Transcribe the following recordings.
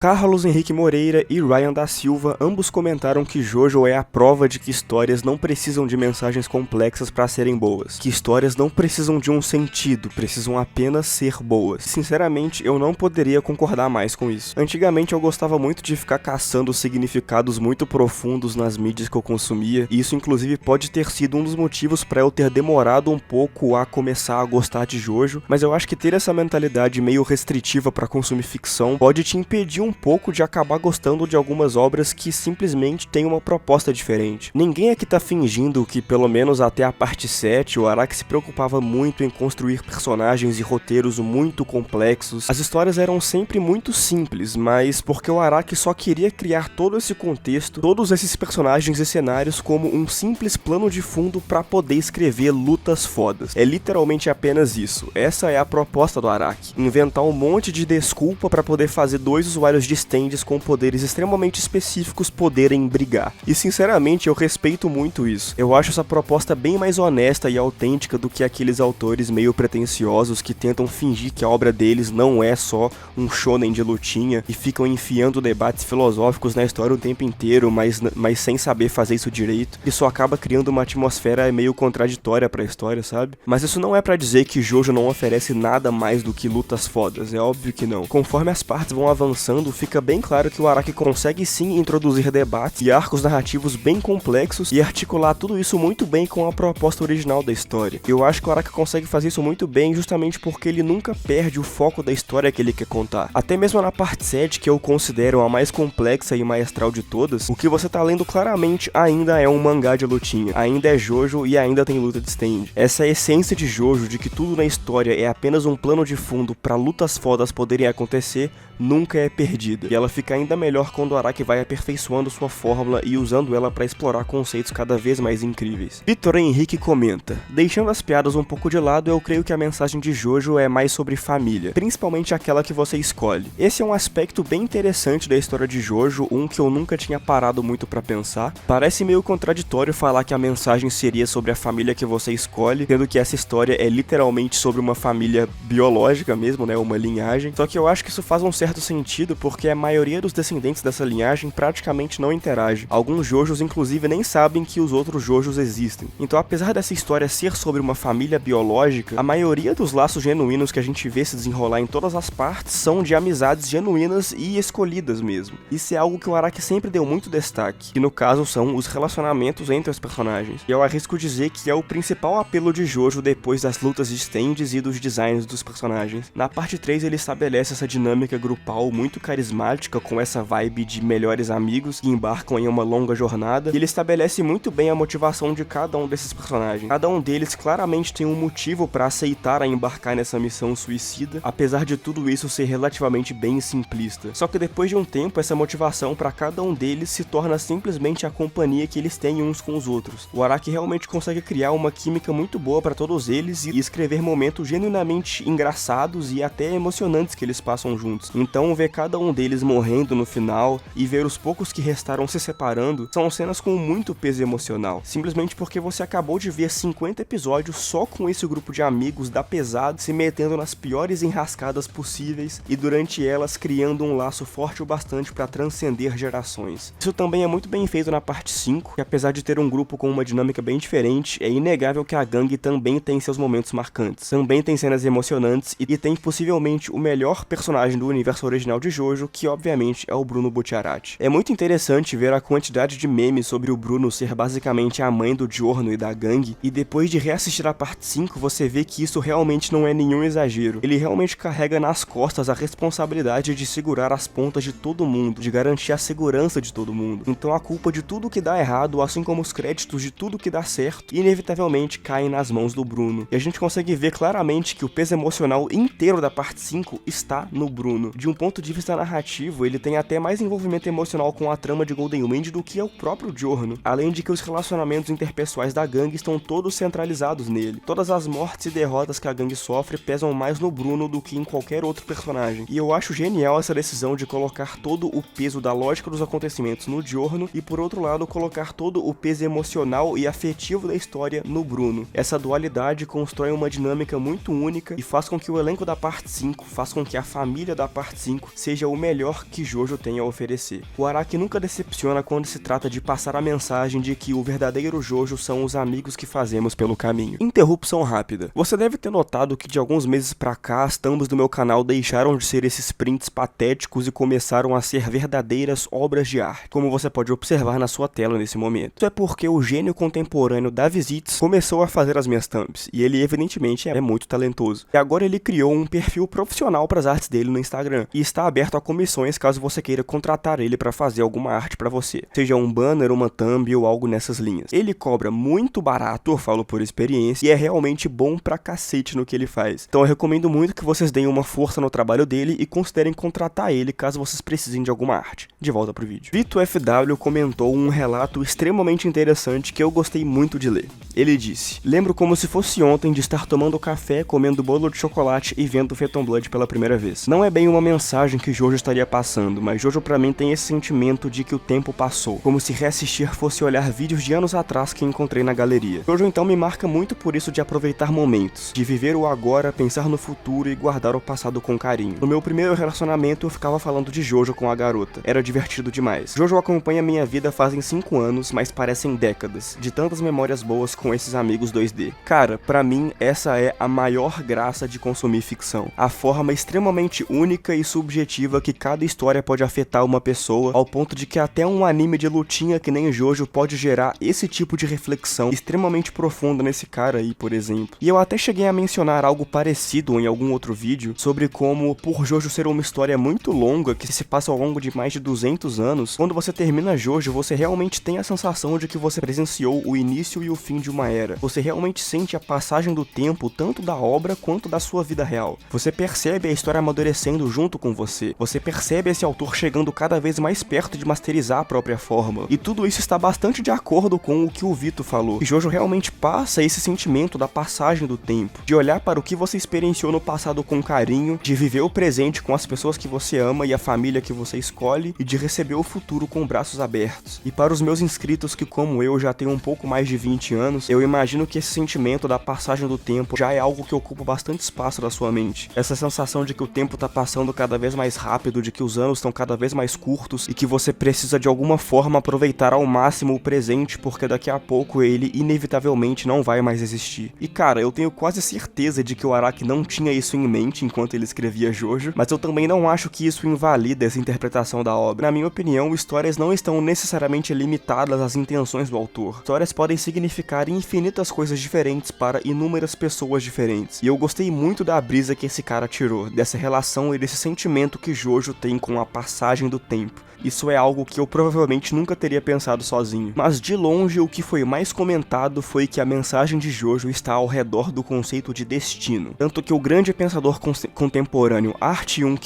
Carlos Henrique Moreira e Ryan da Silva ambos comentaram que JoJo é a prova de que histórias não precisam de mensagens complexas para serem boas, que histórias não precisam de um sentido, precisam apenas ser boas. Sinceramente, eu não poderia concordar mais com isso. Antigamente eu gostava muito de ficar caçando significados muito profundos nas mídias que eu consumia, e isso inclusive pode ter sido um dos motivos para eu ter demorado um pouco a começar a gostar de JoJo, mas eu acho que ter essa mentalidade meio restritiva para consumir ficção pode te impedir um pouco de acabar gostando de algumas obras que simplesmente têm uma proposta diferente. Ninguém aqui tá fingindo que, pelo menos até a parte 7, o Araki se preocupava muito em construir personagens e roteiros muito complexos. As histórias eram sempre muito simples, mas porque o Araki só queria criar todo esse contexto, todos esses personagens e cenários como um simples plano de fundo para poder escrever lutas fodas. É literalmente apenas isso. Essa é a proposta do Araki. Inventar um monte de desculpa para poder fazer dois usuários de stands com poderes extremamente específicos poderem brigar. E sinceramente eu respeito muito isso. Eu acho essa proposta bem mais honesta e autêntica do que aqueles autores meio pretensiosos que tentam fingir que a obra deles não é só um shonen de lutinha e ficam enfiando debates filosóficos na história o tempo inteiro, mas sem saber fazer isso direito. Isso acaba criando uma atmosfera meio contraditória pra história, sabe? Mas isso não é pra dizer que JoJo não oferece nada mais do que lutas fodas, é óbvio que não. Conforme as partes vão avançando, fica bem claro que o Araki consegue sim introduzir debates e arcos narrativos bem complexos e articular tudo isso muito bem com a proposta original da história. Eu acho que o Araki consegue fazer isso muito bem justamente porque ele nunca perde o foco da história que ele quer contar. Até mesmo na parte 7, que eu considero a mais complexa e maestral de todas, o que você tá lendo claramente ainda é um mangá de lutinha, ainda é JoJo e ainda tem luta de stand. Essa é a essência de JoJo, de que tudo na história é apenas um plano de fundo para lutas fodas poderem acontecer, nunca é perdida. E ela fica ainda melhor quando o Araki vai aperfeiçoando sua fórmula e usando ela para explorar conceitos cada vez mais incríveis. Vitor Henrique comenta: deixando as piadas um pouco de lado, eu creio que a mensagem de JoJo é mais sobre família, principalmente aquela que você escolhe. Esse é um aspecto bem interessante da história de JoJo, um que eu nunca tinha parado muito para pensar. Parece meio contraditório falar que a mensagem seria sobre a família que você escolhe, sendo que essa história é literalmente sobre uma família biológica mesmo, né, uma linhagem. Só que eu acho que isso faz um certo sentido porque a maioria dos descendentes dessa linhagem praticamente não interage. Alguns JoJos inclusive nem sabem que os outros JoJos existem. Então, apesar dessa história ser sobre uma família biológica, a maioria dos laços genuínos que a gente vê se desenrolar em todas as partes são de amizades genuínas e escolhidas mesmo. Isso é algo que o Araki sempre deu muito destaque, que no caso são os relacionamentos entre os personagens. E eu arrisco dizer que é o principal apelo de JoJo depois das lutas de stands e dos designs dos personagens. Na parte 3 ele estabelece essa dinâmica grupal muito carismática com essa vibe de melhores amigos que embarcam em uma longa jornada, e ele estabelece muito bem a motivação de cada um desses personagens. Cada um deles claramente tem um motivo para aceitar a embarcar nessa missão suicida, apesar de tudo isso ser relativamente bem simplista. Só que depois de um tempo, essa motivação para cada um deles se torna simplesmente a companhia que eles têm uns com os outros. O Araki realmente consegue criar uma química muito boa para todos eles e escrever momentos genuinamente engraçados e até emocionantes que eles passam juntos. Então ver cada um deles morrendo no final e ver os poucos que restaram se separando são cenas com muito peso emocional, simplesmente porque você acabou de ver 50 episódios só com esse grupo de amigos da pesada se metendo nas piores enrascadas possíveis e durante elas criando um laço forte o bastante para transcender gerações. Isso também é muito bem feito na parte 5, que apesar de ter um grupo com uma dinâmica bem diferente, é inegável que a gangue também tem seus momentos marcantes, também tem cenas emocionantes e tem possivelmente o melhor personagem do universo original de JoJo, que obviamente é o Bruno Bucciarati. É muito interessante ver a quantidade de memes sobre o Bruno ser basicamente a mãe do Giorno e da gangue, e depois de reassistir a parte 5 você vê que isso realmente não é nenhum exagero. Ele realmente carrega nas costas a responsabilidade de segurar as pontas de todo mundo, de garantir a segurança de todo mundo. Então a culpa de tudo que dá errado, assim como os créditos de tudo que dá certo, inevitavelmente caem nas mãos do Bruno. E a gente consegue ver claramente que o peso emocional inteiro da parte 5 está no Bruno. De um ponto de vista narrativo, ele tem até mais envolvimento emocional com a trama de Golden Wind do que é o próprio Giorno, além de que os relacionamentos interpessoais da gangue estão todos centralizados nele. Todas as mortes e derrotas que a gangue sofre pesam mais no Bruno do que em qualquer outro personagem, e eu acho genial essa decisão de colocar todo o peso da lógica dos acontecimentos no Giorno e, por outro lado, colocar todo o peso emocional e afetivo da história no Bruno. Essa dualidade constrói uma dinâmica muito única e faz com que o elenco da parte 5, faz com que a família da parte parte 5 seja o melhor que Jojo tem a oferecer. O Araki nunca decepciona quando se trata de passar a mensagem de que o verdadeiro Jojo são os amigos que fazemos pelo caminho. Interrupção rápida. Você deve ter notado que de alguns meses pra cá as thumbs do meu canal deixaram de ser esses prints patéticos e começaram a ser verdadeiras obras de arte, como você pode observar na sua tela nesse momento. Isso é porque o gênio contemporâneo da Visits começou a fazer as minhas thumbs, e ele evidentemente é muito talentoso. E agora ele criou um perfil profissional para as artes dele no Instagram, e está aberto a comissões caso você queira contratar ele para fazer alguma arte para você, seja um banner, uma thumb ou algo nessas linhas. Ele cobra muito barato, eu falo por experiência, e é realmente bom pra cacete no que ele faz. Então eu recomendo muito que vocês deem uma força no trabalho dele e considerem contratar ele caso vocês precisem de alguma arte. De volta pro vídeo. Vito FW comentou um relato extremamente interessante que eu gostei muito de ler. Ele disse: lembro como se fosse ontem de estar tomando café, comendo bolo de chocolate e vendo Phantom Blood pela primeira vez. Não é bem uma mensagem que Jojo estaria passando, mas Jojo pra mim tem esse sentimento de que o tempo passou, como se reassistir fosse olhar vídeos de anos atrás que encontrei na galeria. Jojo então me marca muito por isso de aproveitar momentos, de viver o agora, pensar no futuro e guardar o passado com carinho. No meu primeiro relacionamento eu ficava falando de Jojo com a garota, era divertido demais. Jojo acompanha minha vida fazem 5 anos, mas parecem décadas, de tantas memórias boas com esses amigos 2D. Cara, pra mim essa é a maior graça de consumir ficção, a forma extremamente única e subjetiva que cada história pode afetar uma pessoa, ao ponto de que até um anime de lutinha que nem Jojo pode gerar esse tipo de reflexão extremamente profunda nesse cara aí, por exemplo. E eu até cheguei a mencionar algo parecido em algum outro vídeo, sobre como, por Jojo ser uma história muito longa, que se passa ao longo de mais de 200 anos, quando você termina Jojo, você realmente tem a sensação de que você presenciou o início e o fim de uma era. Você realmente sente a passagem do tempo, tanto da obra quanto da sua vida real. Você percebe a história amadurecendo junto com você. Você percebe esse autor chegando cada vez mais perto de masterizar a própria forma. E tudo isso está bastante de acordo com o que o Vito falou. E Jojo realmente passa esse sentimento da passagem do tempo, de olhar para o que você experienciou no passado com carinho, de viver o presente com as pessoas que você ama e a família que você escolhe, e de receber o futuro com braços abertos. E para os meus inscritos que, como eu, já têm um pouco mais de 20 anos, eu imagino que esse sentimento da passagem do tempo já é algo que ocupa bastante espaço da sua mente. Essa sensação de que o tempo tá passando cada vez mais rápido, de que os anos estão cada vez mais curtos e que você precisa de alguma forma aproveitar ao máximo o presente, porque daqui a pouco ele inevitavelmente não vai mais existir. E cara, eu tenho quase certeza de que o Araki não tinha isso em mente enquanto ele escrevia Jojo, mas eu também não acho que isso invalida essa interpretação da obra. Na minha opinião, histórias não estão necessariamente limitadas às intenções do autor. Histórias podem significar infinitas coisas diferentes para inúmeras pessoas diferentes. E eu gostei muito da brisa que esse cara tirou, dessa relação e desse sentimento que Jojo tem com a passagem do tempo. Isso é algo que eu provavelmente nunca teria pensado sozinho. Mas de longe o que foi mais comentado foi que a mensagem de Jojo está ao redor do conceito de destino. Tanto que o grande pensador contemporâneo Art Young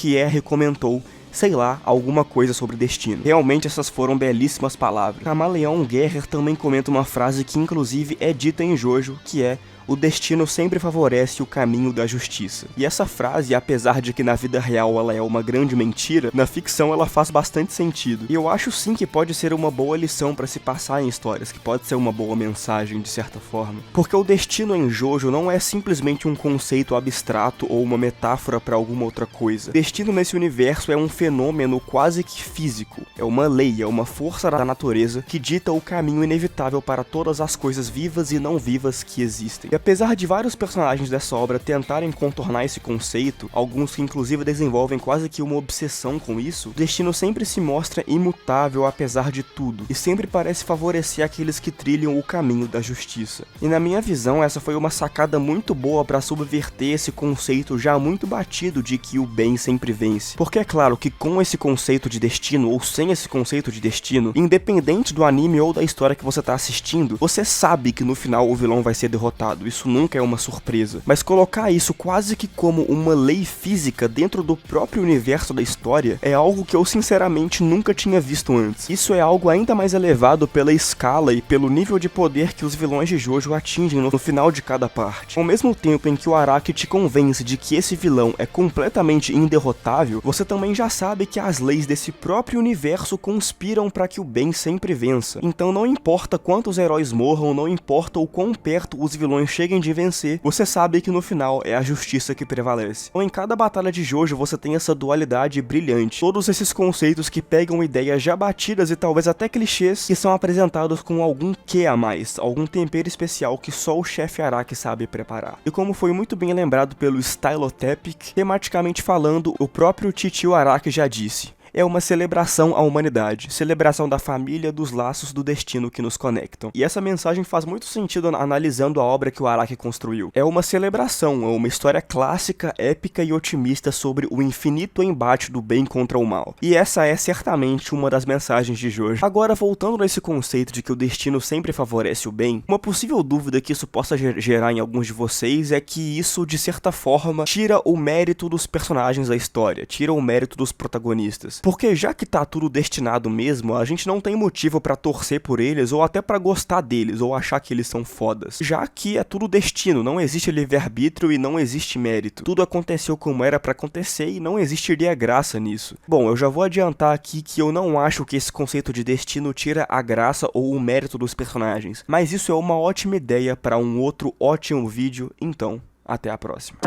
comentou, sei lá, alguma coisa sobre destino. Realmente essas foram belíssimas palavras. Camaleão Guerrer também comenta uma frase que inclusive é dita em Jojo, que é: o destino sempre favorece o caminho da justiça. E essa frase, apesar de que na vida real ela é uma grande mentira, na ficção ela faz bastante sentido. E eu acho sim que pode ser uma boa lição para se passar em histórias, que pode ser uma boa mensagem de certa forma. Porque o destino em Jojo não é simplesmente um conceito abstrato ou uma metáfora para alguma outra coisa. Destino nesse universo é um fenômeno quase que físico. É uma lei, é uma força da natureza que dita o caminho inevitável para todas as coisas vivas e não vivas que existem. E apesar de vários personagens dessa obra tentarem contornar esse conceito, alguns que inclusive desenvolvem quase que uma obsessão com isso, o destino sempre se mostra imutável apesar de tudo, e sempre parece favorecer aqueles que trilham o caminho da justiça. E na minha visão, essa foi uma sacada muito boa para subverter esse conceito já muito batido de que o bem sempre vence. Porque é claro que com esse conceito de destino, ou sem esse conceito de destino, independente do anime ou da história que você tá assistindo, você sabe que no final o vilão vai ser derrotado. Isso nunca é uma surpresa. Mas colocar isso quase que como uma lei física dentro do próprio universo da história é algo que eu sinceramente nunca tinha visto antes. Isso é algo ainda mais elevado pela escala e pelo nível de poder que os vilões de Jojo atingem no final de cada parte. Ao mesmo tempo em que o Araki te convence de que esse vilão é completamente inderrotável, você também já sabe que as leis desse próprio universo conspiram para que o bem sempre vença. Então não importa quantos heróis morram, não importa o quão perto os vilões cheguem de vencer, você sabe que no final é a justiça que prevalece. Então em cada batalha de Jojo você tem essa dualidade brilhante, todos esses conceitos que pegam ideias já batidas e talvez até clichês, que são apresentados com algum quê a mais, algum tempero especial que só o chefe Araki sabe preparar. E como foi muito bem lembrado pelo Stylotepic, tematicamente falando, o próprio Titio Araki já disse: é uma celebração à humanidade, celebração da família, dos laços do destino que nos conectam. E essa mensagem faz muito sentido analisando a obra que o Araki construiu. É uma celebração, é uma história clássica, épica e otimista sobre o infinito embate do bem contra o mal. E essa é certamente uma das mensagens de Jojo. Agora, voltando nesse conceito de que o destino sempre favorece o bem, uma possível dúvida que isso possa gerar em alguns de vocês é que isso, de certa forma, tira o mérito dos personagens da história, tira o mérito dos protagonistas. Porque já que tá tudo destinado mesmo, a gente não tem motivo pra torcer por eles ou até pra gostar deles ou achar que eles são fodas. Já que é tudo destino, não existe livre-arbítrio e não existe mérito. Tudo aconteceu como era pra acontecer e não existiria graça nisso. Bom, eu já vou adiantar aqui que eu não acho que esse conceito de destino tira a graça ou o mérito dos personagens, mas isso é uma ótima ideia para um outro ótimo vídeo, então até a próxima.